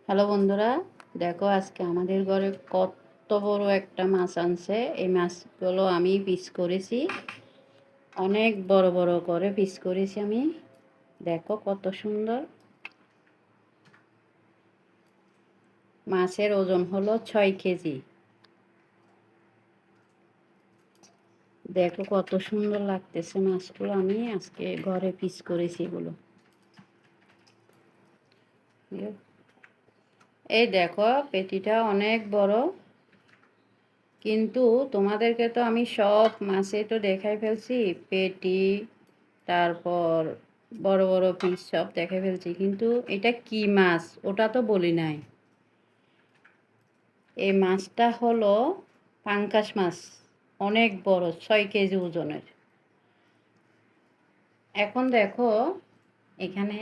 Hello বন্ধুরা, দেখো আজকে আমাদের ঘরে কত বড় একটা মাছ আনছে। এই মাছগুলো আমি পিস করেছি, অনেক বড় বড় করে পিস করেছি আমি। দেখো কত সুন্দর। মাছের ওজন হলো 6 কেজি। দেখো কত সুন্দর লাগতেছে মাছগুলো, আমি আজকে ঘরে পিস করেছি এগুলো। এই দেখো পেটিটা অনেক বড়, কিন্তু তোমাদেরকে তো আমি সব মাছে তো দেখাই ফেলছি, পেটি তারপর বড় বড় পিস সব দেখে ফেলছি, কিন্তু এটা কি মাছ ওটা তো বলি নাই। এই মাছটা হলো পাঙ্গাস মাছ, অনেক বড়, 6 কেজি ওজনের। এখন দেখো এখানে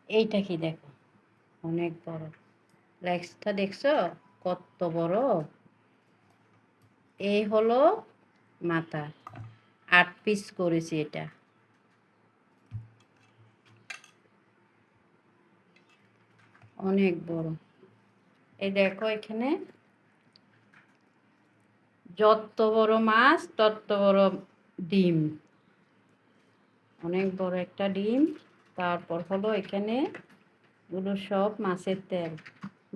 এইটা কি, দেখো অনেক বড় লেগসটা, দেখছো কত বড়। এই হলো মাথা, 8 পিস করেছি এটা। অনেক বড়। এই দেখো এখানে যত বড় মাছ তত বড় ডিম, অনেক বড় একটা ডিম। তারপর হলো এখানে এগুলো সব মাছের তেল,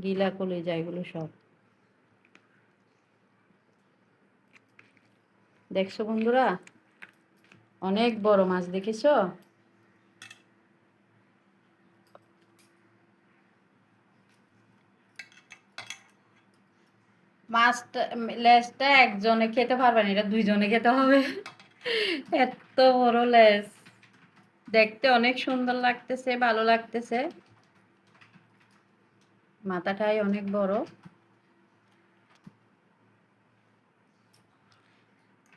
গিলা কলিজা, এগুলো সব দেখছো বন্ধুরা, অনেক বড় মাছ, দেখেছো? মাছটা লেজটা একজনে খেতে পারবে না, এটা দুইজনে খেতে হবে। এত বড় লেজ, দেখতে অনেক সুন্দর লাগতেছে, ভালো লাগতেছে। মাথাটাই অনেক বড়।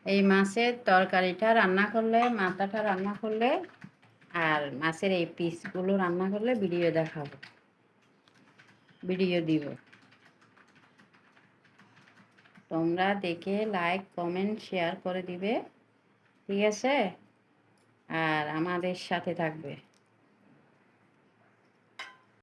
এই মাছের তরকারিটা রান্না করলে, মাথাটা রান্না করলে আর মাছের এই পিসগুলো রান্না করলে ভিডিও দেখাবো, ভিডিও দিব। তোমরা দেখে লাইক কমেন্ট শেয়ার করে দিবে, ঠিক আছে? আর আমাদের সাথে থাকবে।